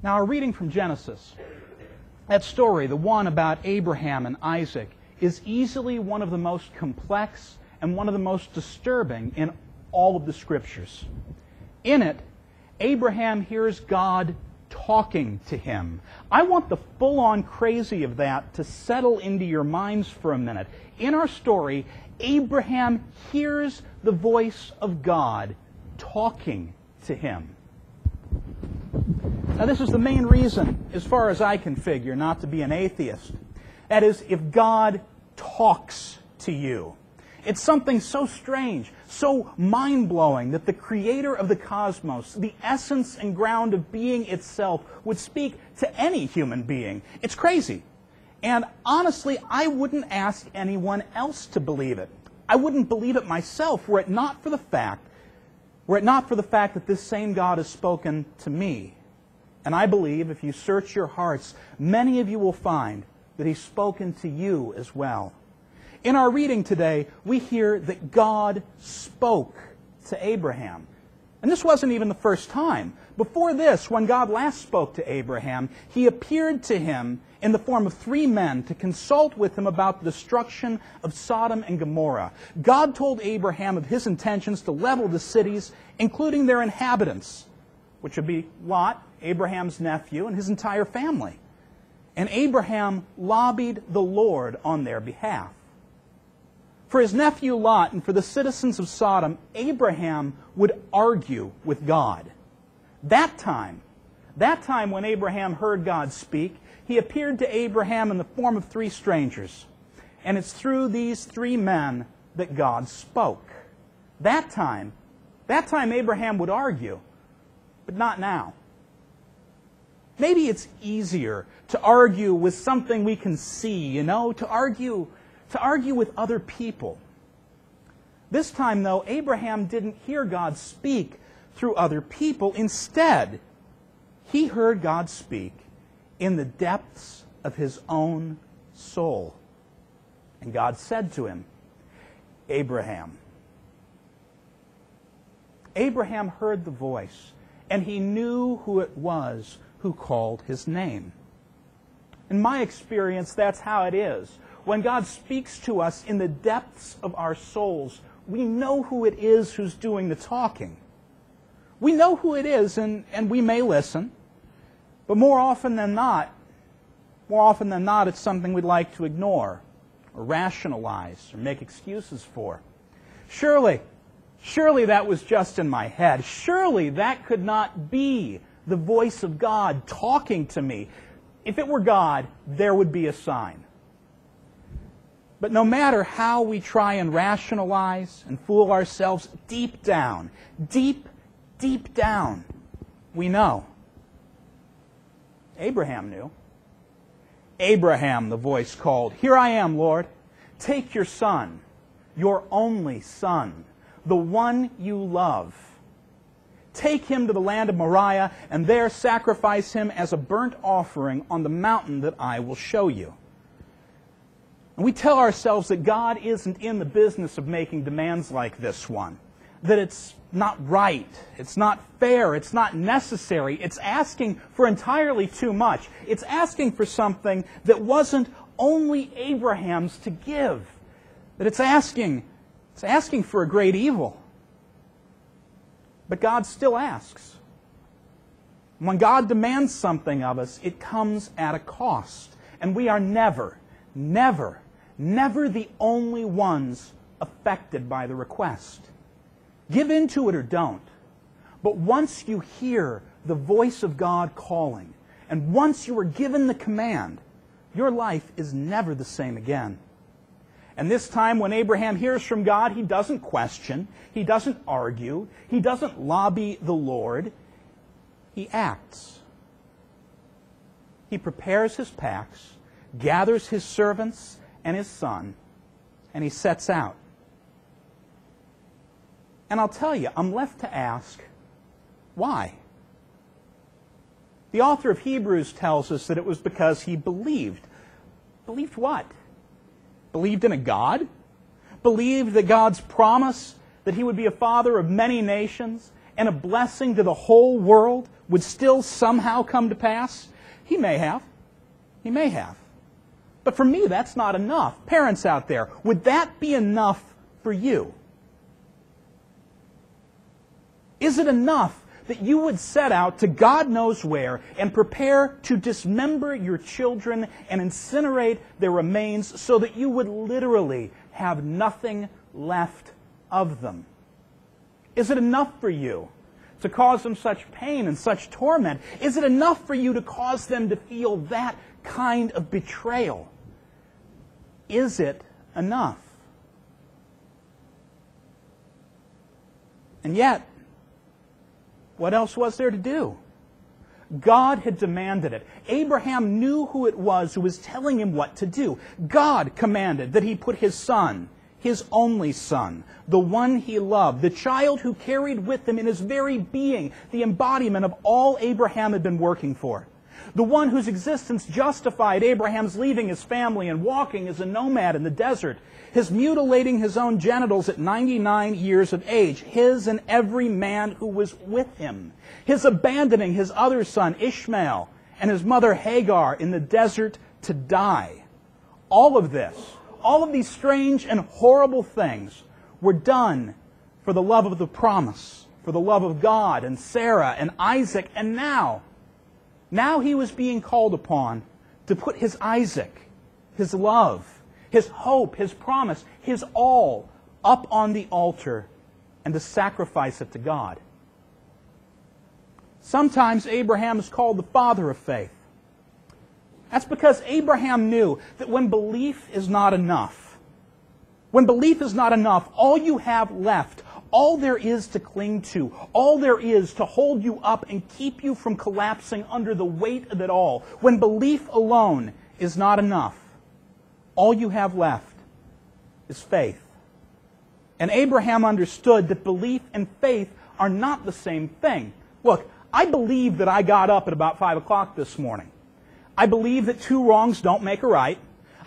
Now, our reading from Genesis, that story, the one about Abraham and Isaac, is easily one of the most complex and one of the most disturbing in all of the Scriptures. In it, Abraham hears God talking to him. I want the full-on crazy of that to settle into your minds for a minute. In our story, Abraham hears the voice of God talking to him. Now, this is the main reason, as far as I can figure, not to be an atheist. That is, if God talks to you. It's something so strange, so mind-blowing, that the creator of the cosmos, the essence and ground of being itself, would speak to any human being. It's crazy. And honestly, I wouldn't ask anyone else to believe it. I wouldn't believe it myself were it not for the fact that this same God has spoken to me. And I believe, if you search your hearts, many of you will find that He's spoken to you as well. In our reading today, we hear that God spoke to Abraham. And this wasn't even the first time. Before this, when God last spoke to Abraham, He appeared to him in the form of 3 men to consult with him about the destruction of Sodom and Gomorrah. God told Abraham of His intentions to level the cities, including their inhabitants, which would be Lot, Abraham's nephew, and his entire family. And Abraham lobbied the Lord on their behalf. For his nephew Lot and for the citizens of Sodom, Abraham would argue with God. That time when Abraham heard God speak, He appeared to Abraham in the form of 3 strangers. And it's through these 3 men that God spoke. That time Abraham would argue, but not now. Maybe it's easier to argue with something we can see, to argue with other people. This time, though, Abraham didn't hear God speak through other people. Instead, he heard God speak in the depths of his own soul. And God said to him, Abraham. Abraham heard the voice, and he knew who it was who called his name. In my experience, that's how it is. When God speaks to us in the depths of our souls, we know who it is who's doing the talking. We know who it is, and we may listen, but more often than not, it's something we'd like to ignore, or rationalize, or make excuses for. Surely that was just in my head. Surely that could not be the voice of God talking to me. If it were God, there would be a sign. But no matter how we try and rationalize and fool ourselves, deep down, we know. Abraham knew. Abraham, the voice called, "Here I am, Lord. Take your son, your only son, the one you love. Take him to the land of Moriah, and there sacrifice him as a burnt offering on the mountain that I will show you." And we tell ourselves that God isn't in the business of making demands like this one. That it's not right, it's not fair, it's not necessary. It's asking for entirely too much. It's asking for something that wasn't only Abraham's to give. That it's asking for a great evil. But God still asks. When God demands something of us, it comes at a cost. And we are never the only ones affected by the request. Give in to it or don't. But once you hear the voice of God calling, and once you are given the command, your life is never the same again. And this time when Abraham hears from God, he doesn't question, he doesn't argue, he doesn't lobby the Lord. He acts. He prepares his packs, gathers his servants and his son, and he sets out. And I'll tell you, I'm left to ask, why? The author of Hebrews tells us that it was because he believed. Believed what? Believed in a God? Believed that God's promise that he would be a father of many nations, and a blessing to the whole world would still somehow come to pass? He may have. He may have. But for me, that's not enough. Parents out there, would that be enough for you? Is it enough that you would set out to God knows where and prepare to dismember your children and incinerate their remains so that you would literally have nothing left of them? Is it enough for you to cause them such pain and such torment? Is it enough for you to cause them to feel that kind of betrayal? Is it enough? And yet, what else was there to do? God had demanded it. Abraham knew who it was who was telling him what to do. God commanded that he put his son, his only son, the one he loved, the child who carried with him in his very being the embodiment of all Abraham had been working for. The one whose existence justified Abraham's leaving his family and walking as a nomad in the desert, his mutilating his own genitals at 99 years of age, his and every man who was with him, his abandoning his other son Ishmael and his mother Hagar in the desert to die. All of this, all of these strange and horrible things were done for the love of the promise, for the love of God and Sarah and Isaac, and now he was being called upon to put his Isaac, his love, his hope, his promise, his all up on the altar and to sacrifice it to God. Sometimes Abraham is called the father of faith. That's because Abraham knew that when belief is not enough, all you have left, all there is to cling to, all there is to hold you up and keep you from collapsing under the weight of it all, when belief alone is not enough, all you have left is faith. And Abraham understood that belief and faith are not the same thing. Look, I believe that I got up at about 5 o'clock this morning. I believe that 2 wrongs don't make a right.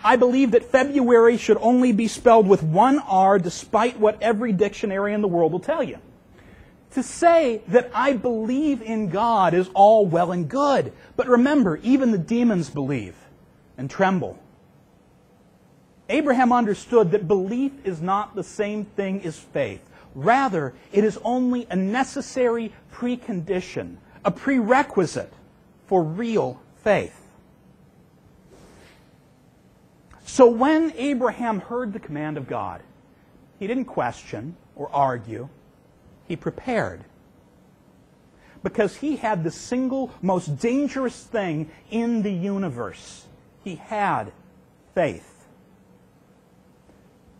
I believe that February should only be spelled with 1 R despite what every dictionary in the world will tell you. To say that I believe in God is all well and good. But remember, even the demons believe and tremble. Abraham understood that belief is not the same thing as faith. Rather, it is only a necessary precondition, a prerequisite for real faith. So when Abraham heard the command of God, he didn't question or argue. He prepared. Because he had the single most dangerous thing in the universe. He had faith.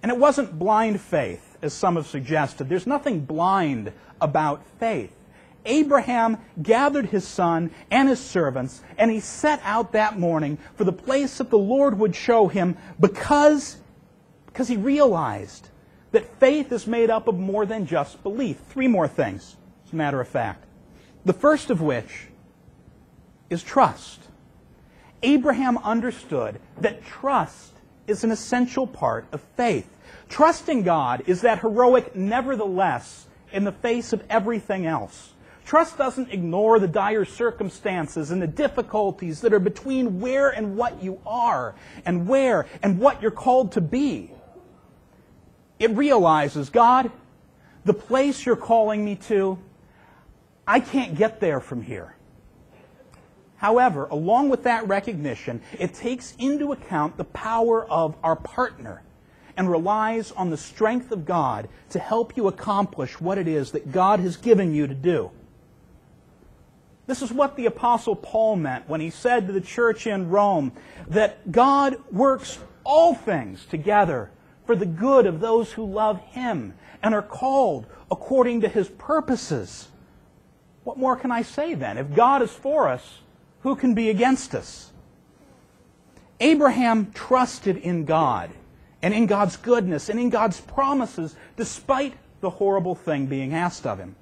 And it wasn't blind faith, as some have suggested. There's nothing blind about faith. Abraham gathered his son and his servants, and he set out that morning for the place that the Lord would show him because he realized that faith is made up of more than just belief. 3 more things, as a matter of fact. The first of which is trust. Abraham understood that trust is an essential part of faith. Trusting God is that heroic nevertheless in the face of everything else. Trust doesn't ignore the dire circumstances and the difficulties that are between where and what you are and where and what you're called to be. It realizes, God, the place you're calling me to, I can't get there from here. However, along with that recognition, it takes into account the power of our partner and relies on the strength of God to help you accomplish what it is that God has given you to do. This is what the Apostle Paul meant when he said to the church in Rome that God works all things together for the good of those who love Him and are called according to His purposes. What more can I say then? If God is for us, who can be against us? Abraham trusted in God and in God's goodness and in God's promises despite the horrible thing being asked of him.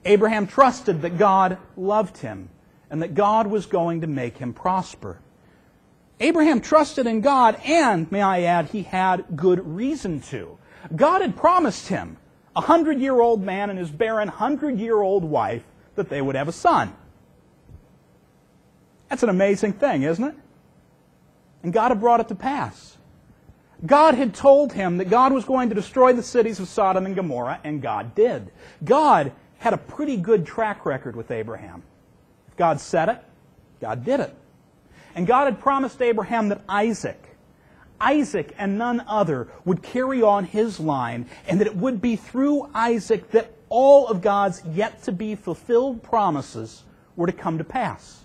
Abraham trusted that God loved him and that God was going to make him prosper. Abraham trusted in God and, may I add, he had good reason to. God had promised him a 100-year-old man and his barren 100-year-old wife, that they would have a son. That's an amazing thing, isn't it? And God had brought it to pass. God had told him that God was going to destroy the cities of Sodom and Gomorrah, and God did. God had a pretty good track record with Abraham. If God said it, God did it. And God had promised Abraham that Isaac and none other would carry on his line, and that it would be through Isaac that all of God's yet-to-be-fulfilled promises were to come to pass.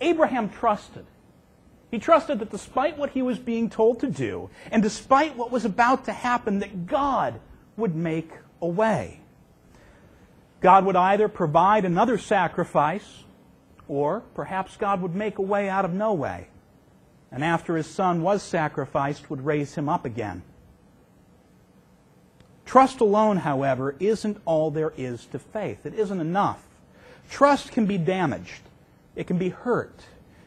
Abraham trusted. He trusted that despite what he was being told to do, and despite what was about to happen, that God would make a way. God would either provide another sacrifice, or perhaps God would make a way out of no way, and after his son was sacrificed, would raise him up again. Trust alone, however, isn't all there is to faith. It isn't enough. Trust can be damaged. It can be hurt.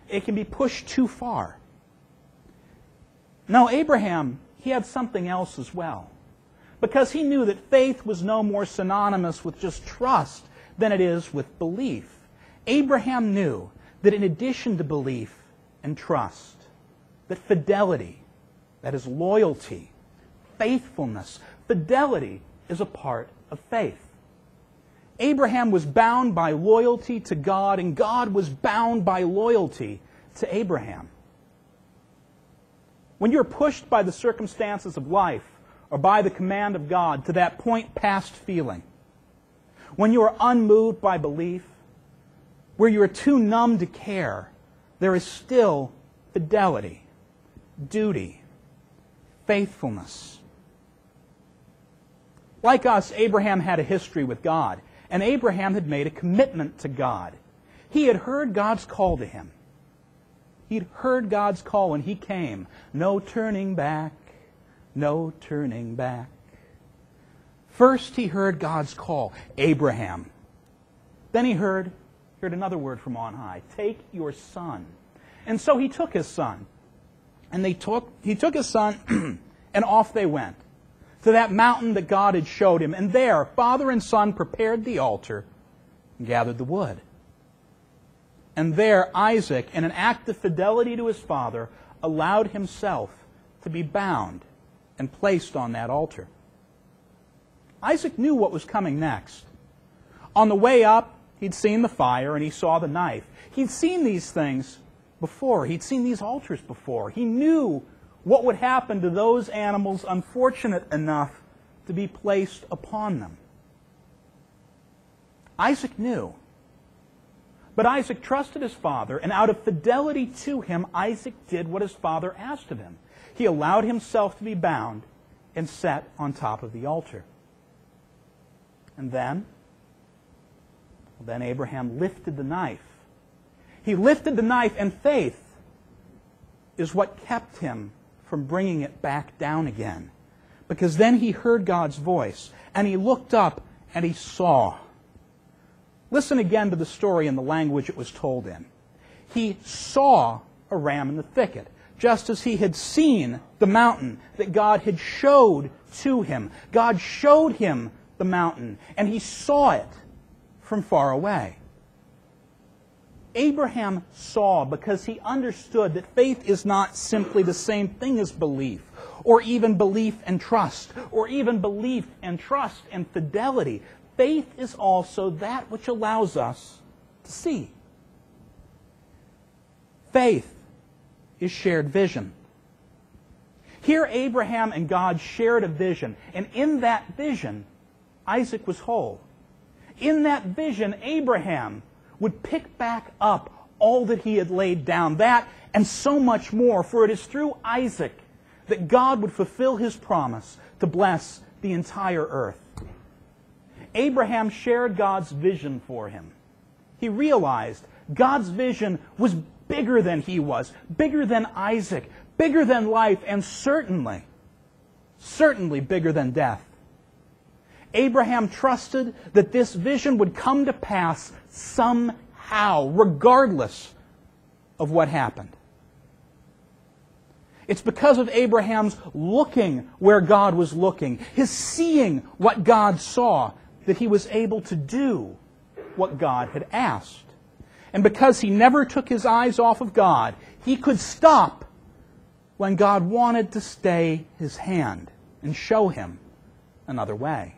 It can be pushed too far. No, Abraham, he had something else as well. Because he knew that faith was no more synonymous with just trust than it is with belief. Abraham knew that in addition to belief and trust, that fidelity, that is loyalty, faithfulness, fidelity is a part of faith. Abraham was bound by loyalty to God, and God was bound by loyalty to Abraham. When you're pushed by the circumstances of life or by the command of God to that point past feeling, when you are unmoved by belief, where you are too numb to care, there is still fidelity, duty, faithfulness. Like us, Abraham had a history with God, and Abraham had made a commitment to God. He had heard God's call to him. He'd heard God's call when he came. No turning back, no turning back. First he heard God's call, Abraham. Then he heard another word from on high, take your son. And so he took his son. And he took his son, and off they went to that mountain that God had showed him. And there, father and son prepared the altar and gathered the wood. And there, Isaac, in an act of fidelity to his father, allowed himself to be bound and placed on that altar. Isaac knew what was coming next. On the way up, he'd seen the fire and he saw the knife. He'd seen these things before. He'd seen these altars before. He knew what would happen to those animals unfortunate enough to be placed upon them. Isaac knew. But Isaac trusted his father, and out of fidelity to him, Isaac did what his father asked of him. He allowed himself to be bound and set on top of the altar. And then Abraham lifted the knife. He lifted the knife, and faith is what kept him from bringing it back down again. Because then he heard God's voice, and he looked up, and he saw. Listen again to the story in the language it was told in. He saw a ram in the thicket, just as he had seen the mountain that God had showed to him. God showed him the mountain, and he saw it from far away. Abraham saw because he understood that faith is not simply the same thing as belief, or even belief and trust, or even belief and trust and fidelity. Faith is also that which allows us to see. Faith is shared vision. Here Abraham and God shared a vision, and in that vision, Isaac was whole. In that vision, Abraham would pick back up all that he had laid down, that and so much more, for it is through Isaac that God would fulfill his promise to bless the entire earth. Abraham shared God's vision for him. He realized God's vision was bigger than he was, bigger than Isaac, bigger than life, and certainly bigger than death. Abraham trusted that this vision would come to pass somehow, regardless of what happened. It's because of Abraham's looking where God was looking, his seeing what God saw, that he was able to do what God had asked. And because he never took his eyes off of God, he could stop when God wanted to stay his hand and show him another way.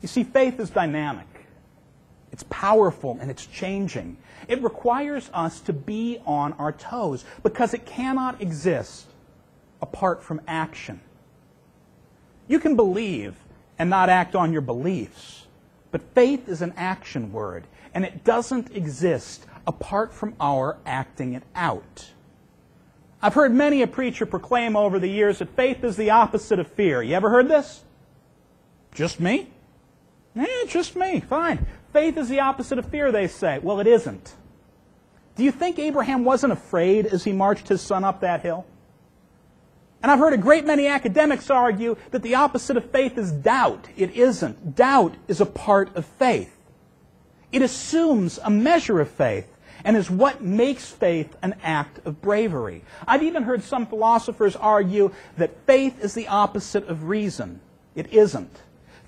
You see, faith is dynamic. It's powerful and it's changing. It requires us to be on our toes because it cannot exist apart from action. You can believe and not act on your beliefs, but faith is an action word, and it doesn't exist apart from our acting it out. I've heard many a preacher proclaim over the years that faith is the opposite of fear. You ever heard this? Just me? Just me. Fine. Faith is the opposite of fear, they say. Well, it isn't. Do you think Abraham wasn't afraid as he marched his son up that hill? And I've heard a great many academics argue that the opposite of faith is doubt. It isn't. Doubt is a part of faith. It assumes a measure of faith and is what makes faith an act of bravery. I've even heard some philosophers argue that faith is the opposite of reason. It isn't.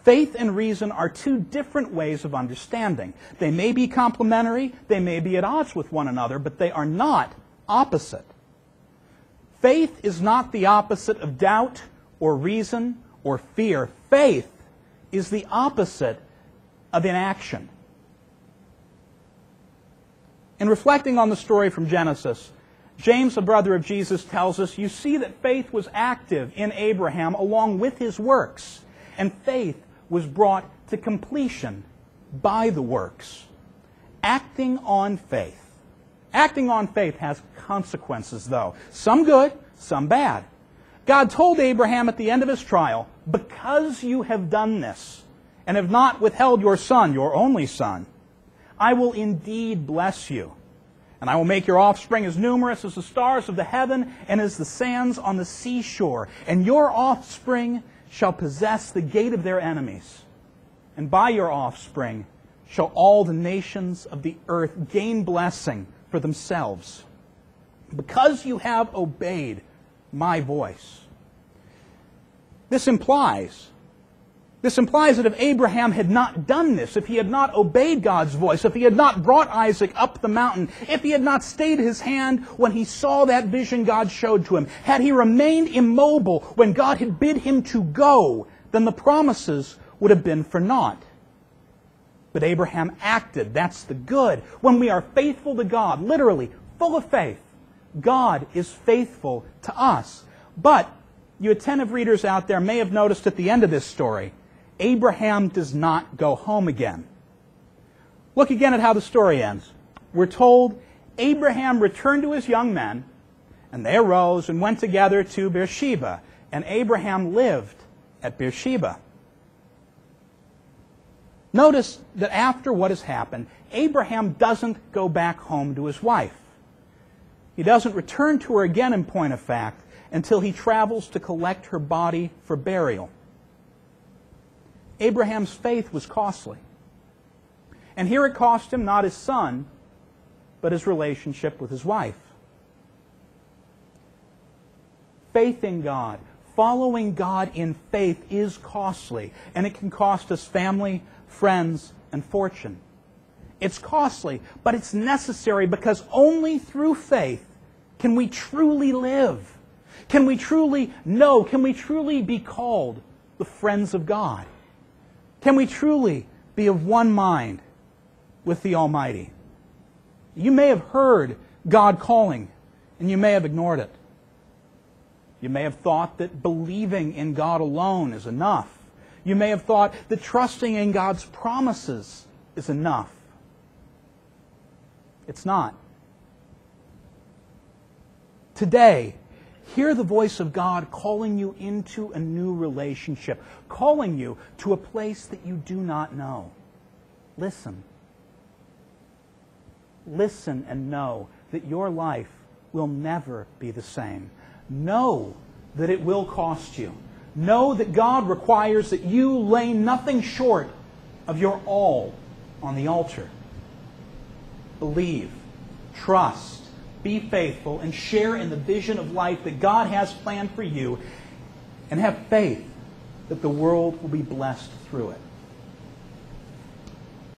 Faith and reason are two different ways of understanding. They may be complementary, they may be at odds with one another, but they are not opposite. Faith is not the opposite of doubt or reason or fear. Faith is the opposite of inaction. In reflecting on the story from Genesis, James, a brother of Jesus, tells us, you see that faith was active in Abraham along with his works, and faith was brought to completion by the works. Acting on faith. Acting on faith has consequences, though. Some good, some bad. God told Abraham at the end of his trial, because you have done this and have not withheld your son, your only son, I will indeed bless you. And I will make your offspring as numerous as the stars of the heaven and as the sands on the seashore. And your offspring shall possess the gate of their enemies. And by your offspring shall all the nations of the earth gain blessing for themselves, because you have obeyed my voice. This implies that if Abraham had not done this, if he had not obeyed God's voice, if he had not brought Isaac up the mountain, if he had not stayed his hand when he saw that vision God showed to him, had he remained immobile when God had bid him to go, then the promises would have been for naught. But Abraham acted. That's the good. When we are faithful to God, literally full of faith, God is faithful to us. But you attentive readers out there may have noticed at the end of this story, Abraham does not go home again. Look again at how the story ends. We're told Abraham returned to his young men, and they arose and went together to Beersheba, and Abraham lived at Beersheba. Notice that after what has happened, Abraham doesn't go back home to his wife. He doesn't return to her again, in point of fact, until he travels to collect her body for burial. Abraham's faith was costly. And here it cost him not his son, but his relationship with his wife. Faith in God, following God in faith is costly, and it can cost us family, friends, and fortune. It's costly, but it's necessary because only through faith can we truly live. Can we truly know? Can we truly be called the friends of God? Can we truly be of one mind with the Almighty? You may have heard God calling, and you may have ignored it. You may have thought that believing in God alone is enough. You may have thought that trusting in God's promises is enough. It's not. Today, hear the voice of God calling you into a new relationship, calling you to a place that you do not know. Listen. Listen and know that your life will never be the same. Know that it will cost you. Know that God requires that you lay nothing short of your all on the altar. Believe, trust, be faithful, and share in the vision of life that God has planned for you, and have faith that the world will be blessed through it.